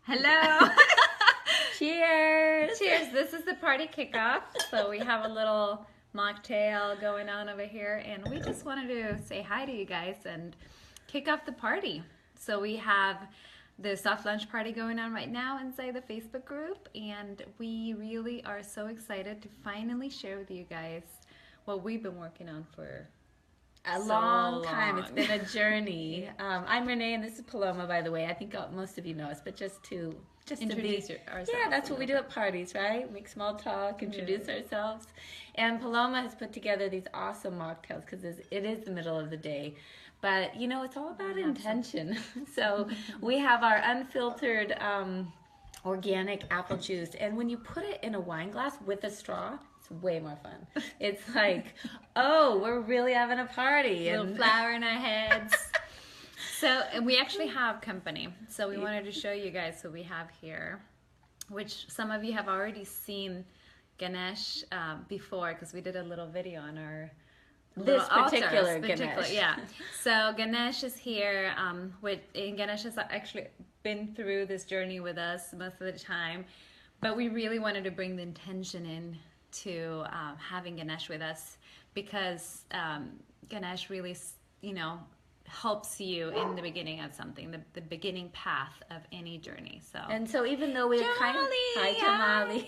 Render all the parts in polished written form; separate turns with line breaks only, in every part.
Hello.
Cheers!
Cheers. This is the party kickoff. So we have a little mocktail going on over here, and we just wanted to say hi to you guys and kick off the party. So we have the soft lunch party going on right now inside the Facebook group, and we really are so excited to finally share with you guys what we've been working on for
A
so
long time. It's
long.
been a journey. I'm Renee, and this is Paloma, by the way. I think most of you know us, but just to
Introduce ourselves.
Yeah, that's
a
what we do
little
at parties, right? Make small talk, introduce ourselves. And Paloma has put together these awesome mocktails because it is the middle of the day. But, you know, it's all about intention. So we have our unfiltered organic apple juice. And when you put it in a wine glass with a straw, it's way more fun. It's like, oh, we're really having a party.
Little flower in our heads. So, and we actually have company. So we wanted to show you guys what we have here, which some of you have already seen Ganesh before because we did a little video on our
This
little
particular
altars,
Ganesh.
Yeah. So Ganesh is here. And Ganesh has actually been through this journey with us most of the time, but we really wanted to bring the intention in to having Ganesh with us because Ganesh really, helps you in the beginning of something, the beginning path of any journey. So
And so even though we're
Jamali,
Jamali,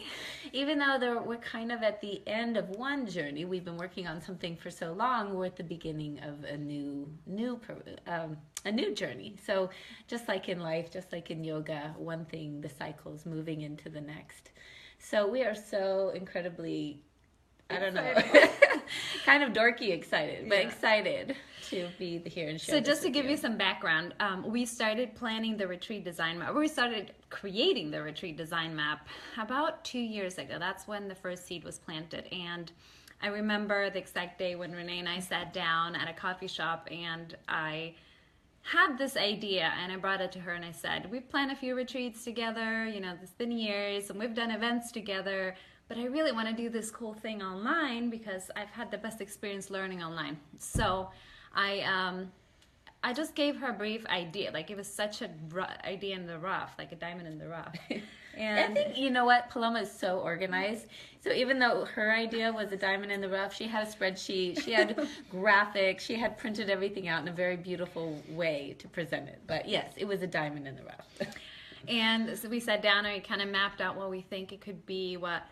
even though we're kind of at the end of one journey, we've been working on something for so long, we're at the beginning of a new journey. So just like in life, just like in yoga, one thing, the cycle is moving into the next. So we are so incredibly, I don't know, kind of dorky excited, but excited to be here and share.
So just to give you some background, we started planning the retreat design map. We started creating the retreat design map about 2 years ago. That's when the first seed was planted. And I remember the exact day when Renee and I sat down at a coffee shop and I had this idea and I brought it to her and I said, we've planned a few retreats together, it's been years and we've done events together, but I really want to do this cool thing online because I've had the best experience learning online. So I just gave her a brief idea, like it was such a idea in the rough, like a diamond in the rough. And
I think, you know what, Paloma is so organized. So even though her idea was a diamond in the rough, she had a spreadsheet, she had graphics, she had printed everything out in a very beautiful way to present it. But yes, it was a diamond in the rough.
And so we sat down and we kind of mapped out what we think it could be, what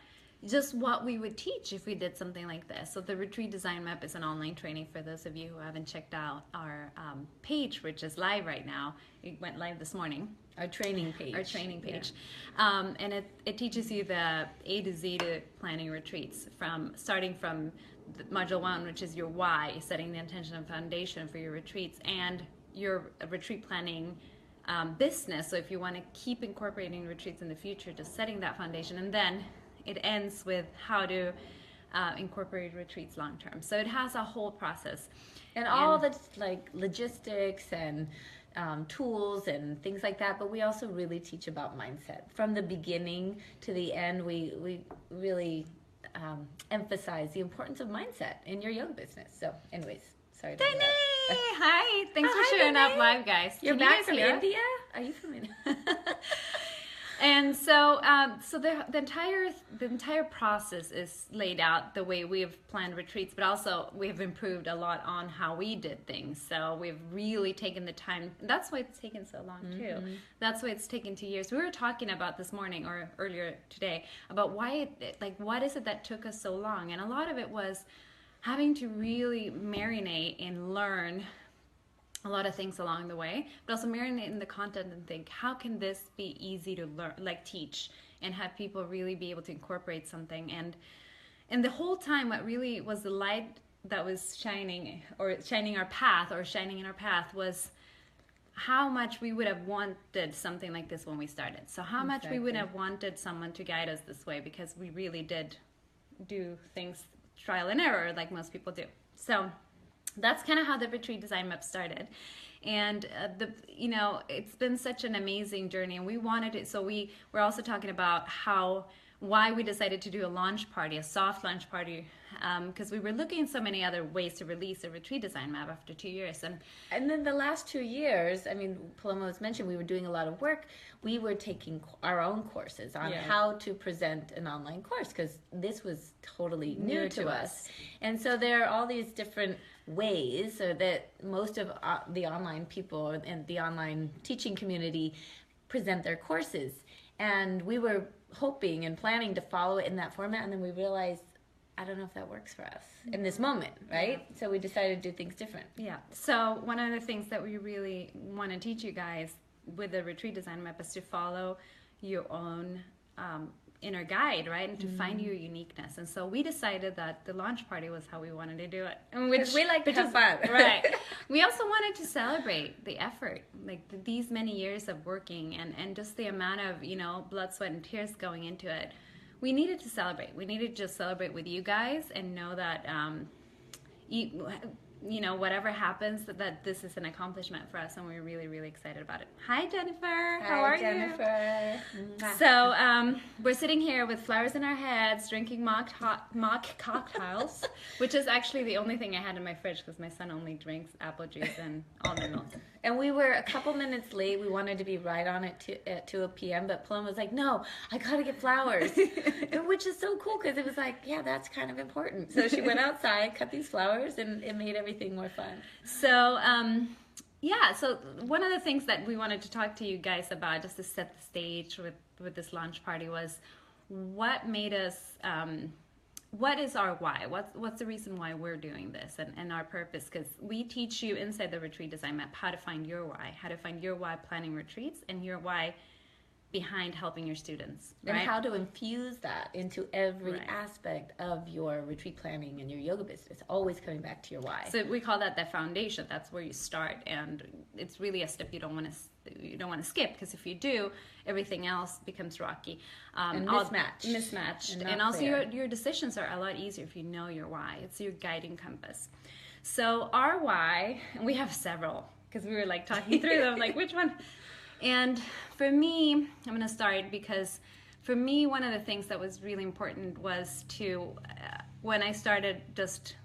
we would teach if we did something like this. So the Retreat Design Map is an online training for those of you who haven't checked out our page, which is live right now. It went live this morning.
Our training page.
And it teaches you the A to Z to planning retreats, starting from module 1, which is your why, setting the intention and foundation for your retreats, and your retreat planning business. So if you want to keep incorporating retreats in the future, just setting that foundation, and then it ends with how to incorporate retreats long term. So it has a whole process.
And all the logistics and tools and things like that, but we also really teach about mindset. From the beginning to the end, we really emphasize the importance of mindset in your yoga business. So anyways, sorry to
Danae! Hi! Thanks for showing up live, guys.
You're back from India? Are you from India?
And so, the entire process is laid out the way we have planned retreats, but also we have improved a lot on how we did things. So we've really taken the time. That's why it's taken so long too. That's why it's taken 2 years. We were talking about this morning or earlier today about why, what is it that took us so long? And a lot of it was having to really marinate and learn a lot of things along the way, but also marinate in the content and think, how can this be easy to learn, teach, and have people really be able to incorporate something? And the whole time, what really was the light that was shining in our path was how much we would have wanted something like this when we started. So how much we would have wanted someone to guide us this way, because we really did do things trial and error like most people do. So that's kind of how the Retreat Design Map started. And it's been such an amazing journey, and we wanted it. So we're also talking about why we decided to do a launch party, a soft launch party because we were looking at so many other ways to release a retreat design map after 2 years.
And then the last 2 years, I mean, Paloma was mentioned, we were doing a lot of work. We were taking our own courses on how to present an online course, because this was totally new to us. And so there are all these different ways so that most of the online people and the online teaching community present their courses. And we were hoping and planning to follow it in that format, and then we realized, I don't know if that works for us in this moment, right? Yeah. So we decided to do things different.
Yeah. So one of the things that we really want to teach you guys with the retreat design map is to follow your own inner guide, right? And to find your uniqueness. And so we decided that the launch party was how we wanted to do it.
Which we like to have fun.
Right. We also wanted to celebrate the effort, like these many years of working and just the amount of, blood, sweat, and tears going into it. We needed to celebrate. We needed to just celebrate with you guys and know that, whatever happens, that this is an accomplishment for us, and we're really, really excited about it. Hi, Jennifer. How are
Jennifer.
you? So we're sitting here with flowers in our heads, drinking mock cocktails, which is actually the only thing I had in my fridge because my son only drinks apple juice and almond milk.
And we were a couple minutes late. We wanted to be right on it at 2 p.m., but Paloma was like, no, I got to get flowers, which is so cool because it was like, yeah, that's kind of important. So she went outside, cut these flowers, and it made everything more fun.
So, so one of the things that we wanted to talk to you guys about, just to set the stage with this launch party, was what made us... what is our why? What's the reason why we're doing this and our purpose? Because we teach you inside the retreat design map how to find your why planning retreats, and your why behind helping your students. Right?
And how to infuse that into every aspect of your retreat planning and your yoga business, always coming back to your why.
So we call that the foundation. That's where you start, and it's really a step you don't want to skip, because if you do, everything else becomes rocky
and
mismatched, and also your decisions are a lot easier if you know your why. It's your guiding compass. So our why, and we have several because we were like talking through them, like which one. And for me, I'm going to start because for me, one of the things that was really important was to, when I started just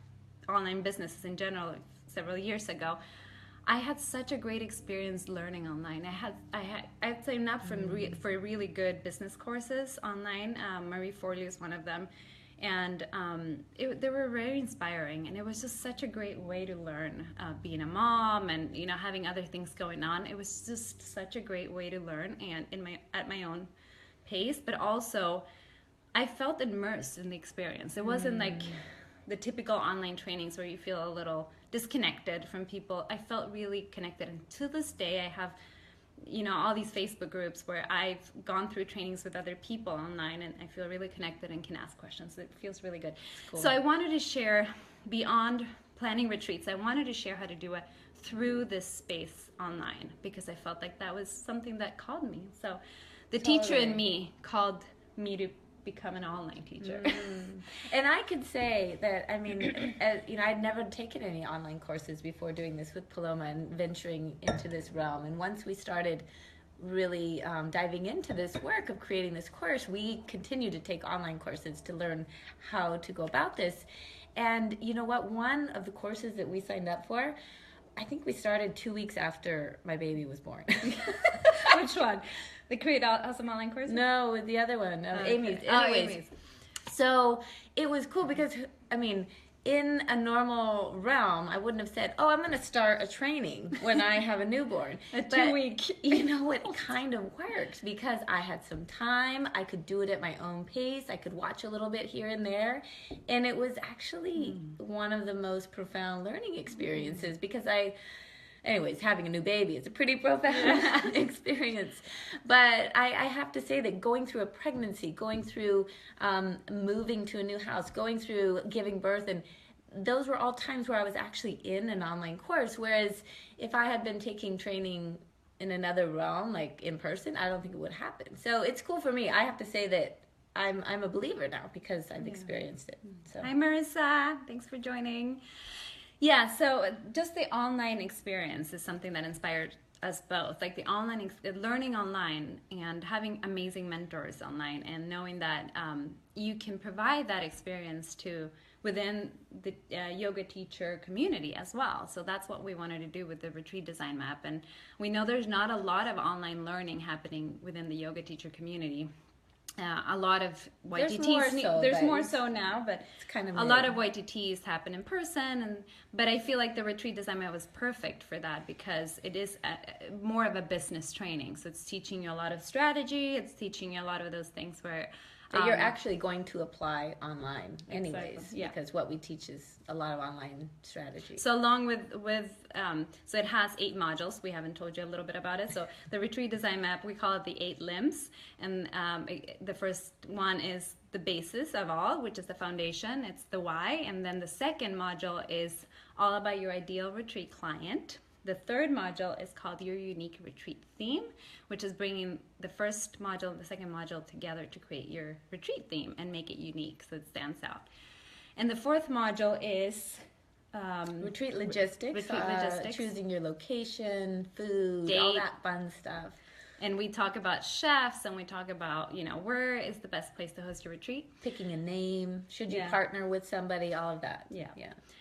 online businesses in general several years ago, I had such a great experience learning online. I'd say not for really good business courses online. Marie Forleo is one of them. And they were very inspiring, and it was just such a great way to learn being a mom and having other things going on. It was just such a great way to learn, and at my own pace. But also, I felt immersed in the experience. It wasn't like the typical online trainings where you feel a little disconnected from people. I felt really connected, and to this day, I have all these Facebook groups where I've gone through trainings with other people online, and I feel really connected and can ask questions. It feels really good. Cool. So I wanted to share, beyond planning retreats, I wanted to share how to do it through this space online, because I felt like that was something that called me. So the teacher in me called me to become an online teacher.
And I could say that, I mean, I'd never taken any online courses before doing this with Paloma and venturing into this realm. And once we started really diving into this work of creating this course, we continued to take online courses to learn how to go about this. And you know what? One of the courses that we signed up for, I think we started 2 weeks after my baby was born.
Which one? The Create Awesome Online course?
No, the other one, Amy's.
Okay. Amy's.
So it was cool because, I mean, in a normal realm, I wouldn't have said, I'm going to start a training when I have a newborn.
A 2-week.
You know, it kind of worked because I had some time. I could do it at my own pace. I could watch a little bit here and there. And it was actually one of the most profound learning experiences because anyways, having a new baby is a pretty profound experience. But I have to say that going through a pregnancy, going through moving to a new house, going through giving birth, and those were all times where I was actually in an online course. Whereas if I had been taking training in another realm, like in person, I don't think it would happen. So it's cool for me. I have to say that I'm a believer now because I've experienced it. So.
Hi, Marissa. Thanks for joining. Yeah, so just the online experience is something that inspired us both. Like the learning online and having amazing mentors online, and knowing that you can provide that experience to within the yoga teacher community as well. So that's what we wanted to do with the retreat design map. And we know there's not a lot of online learning happening within the yoga teacher community. A lot of YTTs, there's more so now, but
it's kind of
a lot of YTTs happen in person. But I feel like the retreat design map was perfect for that because it is more of a business training. So it's teaching you a lot of strategy. It's teaching you a lot of those things where
that you're actually going to apply online anyways,
exactly, yeah.
Because what we teach is a lot of online strategy.
So along with so it has 8 modules. We haven't told you a little bit about it. So the retreat design map, we call it the 8 limbs. And the first one is the basis of all, which is the foundation. It's the why. And then the second module is all about your ideal retreat client. The third module is called Your Unique Retreat Theme, which is bringing the first module and the second module together to create your retreat theme and make it unique so it stands out. And the fourth module is
retreat logistics, choosing your location, food,
date,
all that fun stuff.
And we talk about chefs, and we talk about, where is the best place to host your retreat.
Picking a name, should you partner with somebody, all of that.
Yeah.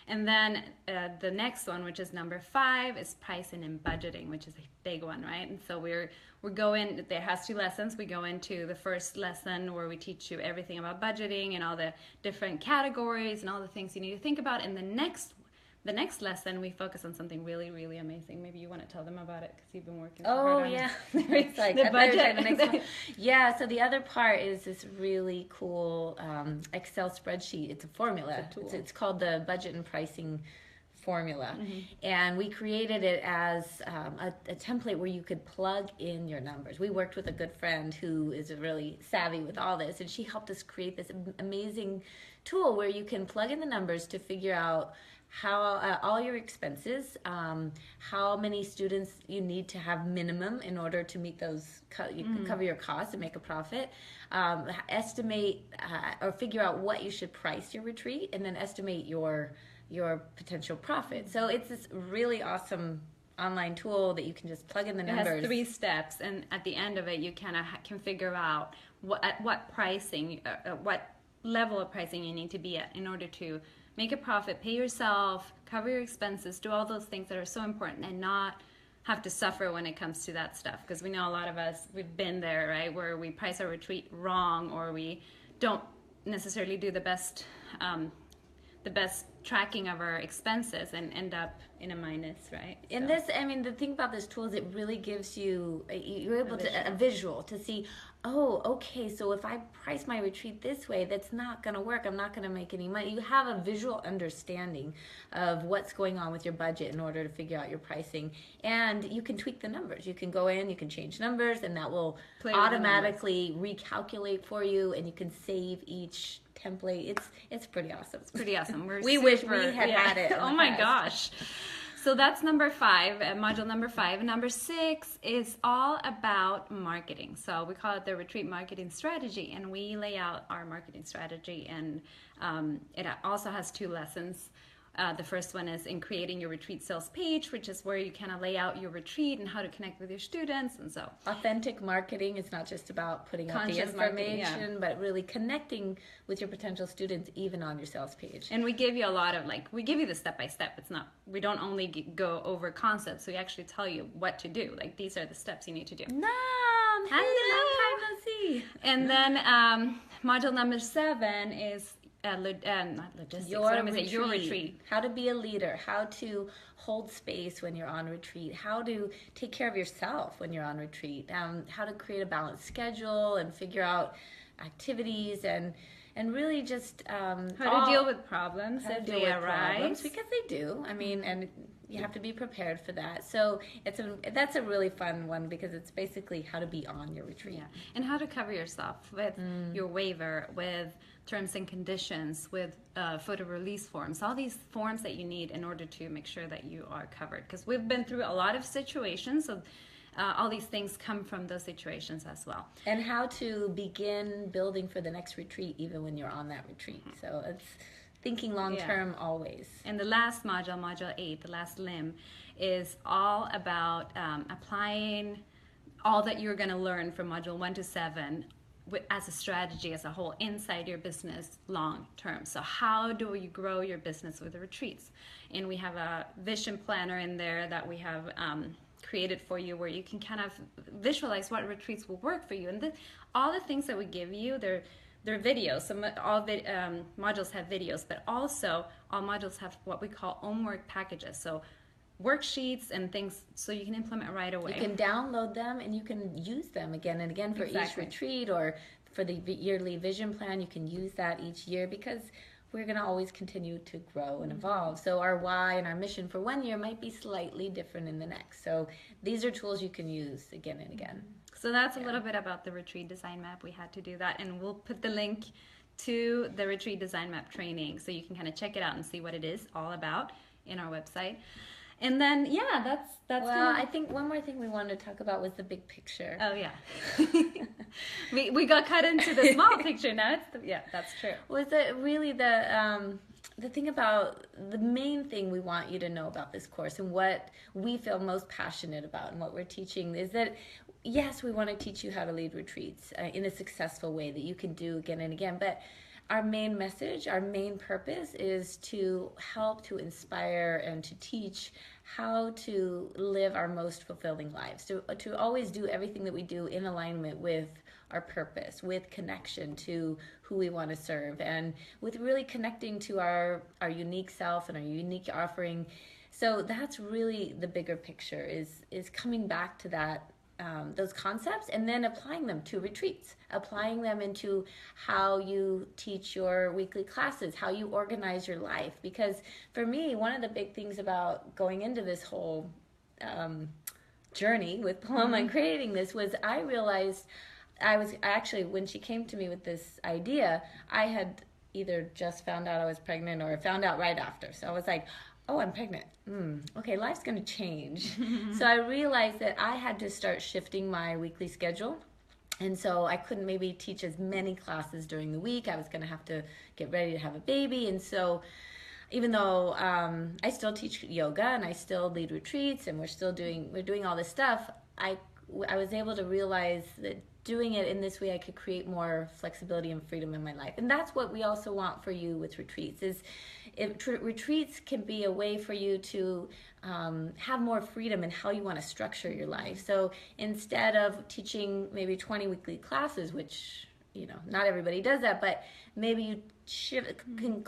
And then the next one, which is number 5, is pricing and budgeting, which is a big one, right? And so we're going, there has 2 lessons. We go into the first lesson where we teach you everything about budgeting and all the different categories and all the things you need to think about. And the next lesson, we focus on something really, really amazing. Maybe you want to tell them about it because you've been working so hard on
it.
It's
like
the budget.
Yeah, so the other part is this really cool Excel spreadsheet. It's a formula. It's called the budget and pricing formula. Mm-hmm. And we created it as a template where you could plug in your numbers. We worked with a good friend who is really savvy with all this, and she helped us create this amazing tool where you can plug in the numbers to figure out how all your expenses, how many students you need to have minimum in order to meet those, cover your costs and make a profit, estimate or figure out what you should price your retreat, and then estimate your potential profit. So it's this really awesome online tool that you can just plug in the numbers.
It has 3 steps, and at the end of it, you kind of can figure out what pricing, what level of pricing you need to be at in order to make a profit, pay yourself, cover your expenses, do all those things that are so important, and not have to suffer when it comes to that stuff. Because we know a lot of us, we've been there, right, where we price our retreat wrong, or we don't necessarily do the best tracking of our expenses and end up in a minus, right?
And this, I mean, the thing about this tool is it really gives you, you're able a visual to see, oh, okay, so if I price my retreat this way, that's not going to work. I'm not going to make any money. You have a visual understanding of what's going on with your budget in order to figure out your pricing. And you can tweak the numbers. You can go in, you can change numbers, and that will automatically recalculate for you, and you can save each template. It's pretty awesome.
It's pretty awesome.
We wish we had it.
Oh my gosh. So that's number 5, module number 5. Number 6 is all about marketing. So we call it the retreat marketing strategy, and we lay out our marketing strategy, and it also has 2 lessons. The first one is in creating your retreat sales page, which is where you kind of lay out your retreat and how to connect with your students. And so
authentic marketing is not just about putting out the information, but really connecting with your potential students even on your sales page.
And we give you a lot of, we give you the step-by-step. It's not, we don't only go over concepts, we actually tell you what to do. Like, these are the steps you need to do.
Hello.
Long time no see. And then module number 7 is not logistics.
Your retreat. How to be a leader. How to hold space when you're on retreat. How to take care of yourself when you're on retreat. How to create a balanced schedule and figure out activities and really just
how to deal with problems if they arise.
Because they do. I mean, and you have to be prepared for that. So that's a really fun one because it's basically how to be on your retreat.
Yeah. And how to cover yourself with your waiver, with terms and conditions, with photo release forms, all these forms that you need in order to make sure that you are covered. Because we've been through a lot of situations, so all these things come from those situations as well.
And how to begin building for the next retreat even when you're on that retreat. So it's thinking long term always.
And the last module, module 8, the last limb, is all about applying all that you're going to learn from module 1 to 7 as a strategy, as a whole, inside your business long term. So how do you grow your business with the retreats? And we have a vision planner in there that we have created for you, where you can kind of visualize what retreats will work for you. And all the things that we give you, they're videos. Some all modules have videos, but also all modules have what we call homework packages. So worksheets and things, so you can implement right away.
You can download them and you can use them again and again for each retreat, or for the yearly vision plan. You can use that each year, because we're going to always continue to grow and evolve. So our why and our mission for one year might be slightly different in the next. So these are tools you can use again and again.
So that's a little bit about the retreat design map. We had to do that, and we'll put the link to the retreat design map training so you can kind of check it out and see what it is all about in our website. And then, yeah, that's
well, I think one more thing we wanted to talk about was the big picture.
Oh, yeah. we got cut into the small picture now. That's true.
Was it really the thing about, the main thing we want you to know about this course, and what we feel most passionate about and what we're teaching, is that, yes, we want to teach you how to lead retreats in a successful way that you can do again and again, but our main message, our main purpose is to help to inspire and to teach how to live our most fulfilling lives, to always do everything that we do in alignment with our purpose, with connection to who we want to serve, and with really connecting to our unique self and our unique offering. So that's really the bigger picture, is coming back to that, those concepts, and then applying them to retreats, applying them into how you teach your weekly classes, how you organize your life. Because for me, one of the big things about going into this whole journey with Paloma and creating this was, I realized when she came to me with this idea, I had either just found out I was pregnant or found out right after. So I was like, oh, I'm pregnant. Okay, life's going to change. So I realized that I had to start shifting my weekly schedule. And so I couldn't maybe teach as many classes during the week. I was going to have to get ready to have a baby. And so even though I still teach yoga and I still lead retreats and we're doing all this stuff, I was able to realize that doing it in this way, I could create more flexibility and freedom in my life. And that's what we also want for you with retreats, is retreats can be a way for you to have more freedom in how you want to structure your life. So instead of teaching maybe 20 weekly classes, which, not everybody does that, but maybe you can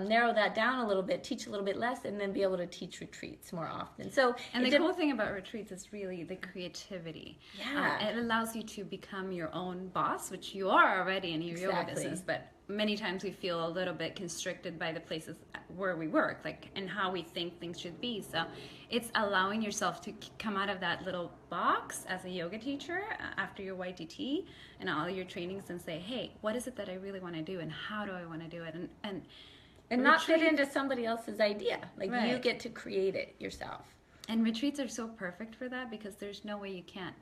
narrow that down a little bit, teach a little bit less, and then be able to teach retreats more often.
And the cool thing about retreats is really the creativity.
Yeah.
It allows you to become your own boss, which you are already in your yoga business, but many times we feel a little bit constricted by the places where we work, and how we think things should be. So it's allowing yourself to come out of that little box as a yoga teacher after your YTT and all your trainings, and say, hey, what is it that I really want to do, and how do I want to do it? And
not fit into somebody else's idea. You get to create it yourself.
And retreats are so perfect for that, because there's no way you can't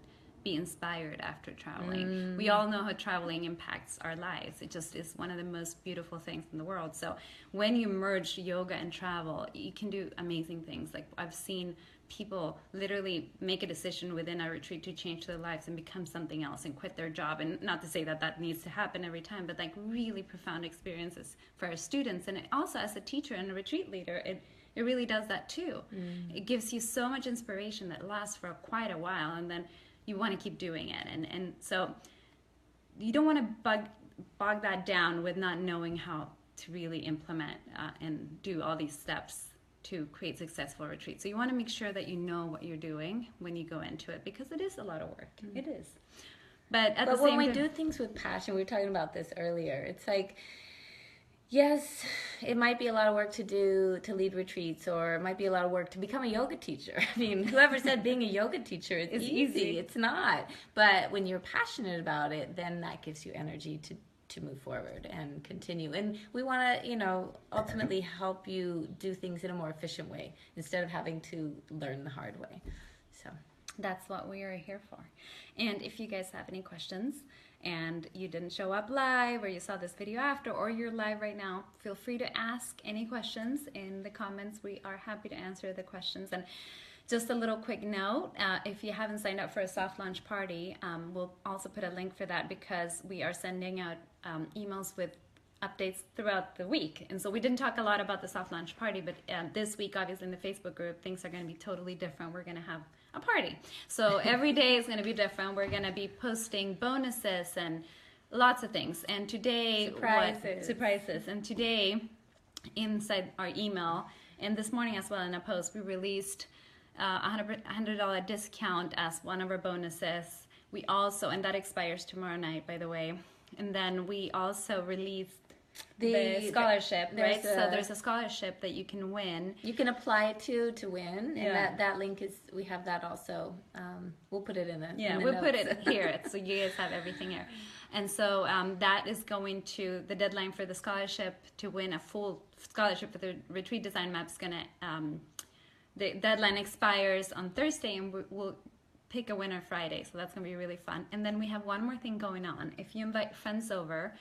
be inspired after traveling. We all know how traveling impacts our lives. It just is one of the most beautiful things in the world. So when you merge yoga and travel, you can do amazing things. Like, I've seen people literally make a decision within a retreat to change their lives and become something else and quit their job. And not to say that that needs to happen every time, but really profound experiences for our students. And it also, as a teacher and a retreat leader, it really does that too. It gives you so much inspiration that lasts for quite a while, and then you want to keep doing it. And so you don't want to bog that down with not knowing how to really implement and do all these steps to create successful retreats. So you want to make sure that you know what you're doing when you go into it, because it is a lot of work. It is. But
when we do things with passion, we were talking about this earlier, it's like, yes, it might be a lot of work to do to lead retreats, or it might be a lot of work to become a yoga teacher. I mean, whoever said being a yoga teacher is easy? It's not. But when you're passionate about it, then that gives you energy to move forward and continue. And we want to, ultimately help you do things in a more efficient way instead of having to learn the hard way. So
that's what we are here for. And if you guys have any questions, and you didn't show up live, or you saw this video after, or you're live right now, feel free to ask any questions in the comments. We are happy to answer the questions. And just a little quick note, if you haven't signed up for a soft launch party, we'll also put a link for that because we are sending out emails with updates throughout the week. And so we didn't talk a lot about the soft launch party, but this week, obviously in the Facebook group, things are going to be totally different. We're going to have a party. So every day is going to be different. We're going to be posting bonuses and lots of things. And today, surprises. And today, inside our email, and this morning as well in a post, we released $100 discount as one of our bonuses. We also, and that expires tomorrow night, by the way. And then we also released the scholarship, right? So there's a scholarship that you can win.
You can apply it to win, and that link is, we have that also. We'll put it in
we'll put it here, so you guys have everything here. And so that is going to, the deadline for the scholarship to win a full scholarship for the retreat design map is gonna, the deadline expires on Thursday, and we'll pick a winner Friday, so that's gonna be really fun. And then we have one more thing going on. If you invite friends over,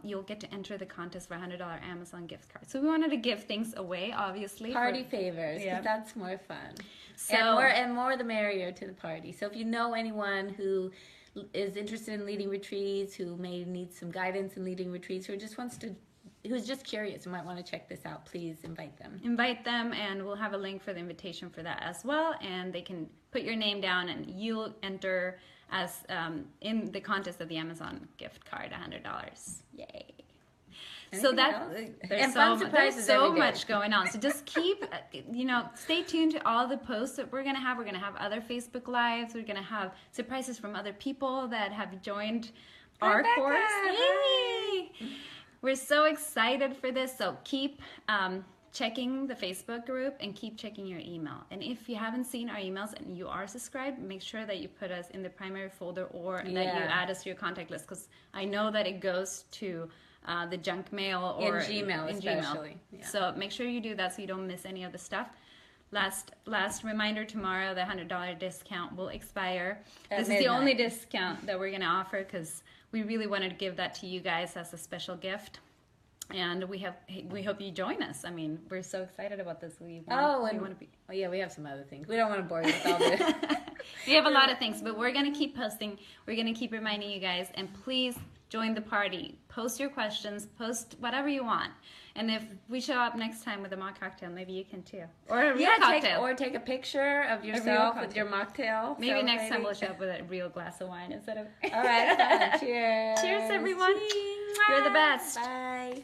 you'll get to enter the contest for a $100 Amazon gift card. So we wanted to give things away, obviously.
Party favors, because that's more fun.
So,
and more the merrier to the party. So if you know anyone who is interested in leading retreats, who may need some guidance in leading retreats, or just wants to, who's just curious and might want to check this out, please invite them.
Invite them, and we'll have a link for the invitation for that as well. And they can put your name down, and you'll enter as in the contest of the Amazon gift card, $100. Yay! So there's so much going on. So just keep, stay tuned to all the posts that we're gonna have. We're gonna have other Facebook Lives. We're gonna have surprises from other people that have joined our course. Yay! We're so excited for this. So keep checking the Facebook group and keep checking your email. And if you haven't seen our emails and you are subscribed, make sure that you put us in the primary folder or that you add us to your contact list, because I know that it goes to the junk mail or
in Gmail especially.
Yeah. So make sure you do that so you don't miss any of the stuff. Last reminder, tomorrow the $100 discount will expire. This is the only discount that we're going to offer because we really wanted to give that to you guys as a special gift. And we hope you join us. I mean, we're so excited about this. We
have some other things. We don't want to bore you with all this.
We have a lot of things, but we're going to keep posting. We're going to keep reminding you guys, and please join the party. Post your questions. Post whatever you want. And if we show up next time with a mock cocktail, maybe you can too. Or a real cocktail.
Take a picture of yourself with your mocktail.
Maybe next time we'll show up with a real glass of wine instead of...
All right. Cheers.
Cheers, everyone.
Cheers.
You're the best.
Bye.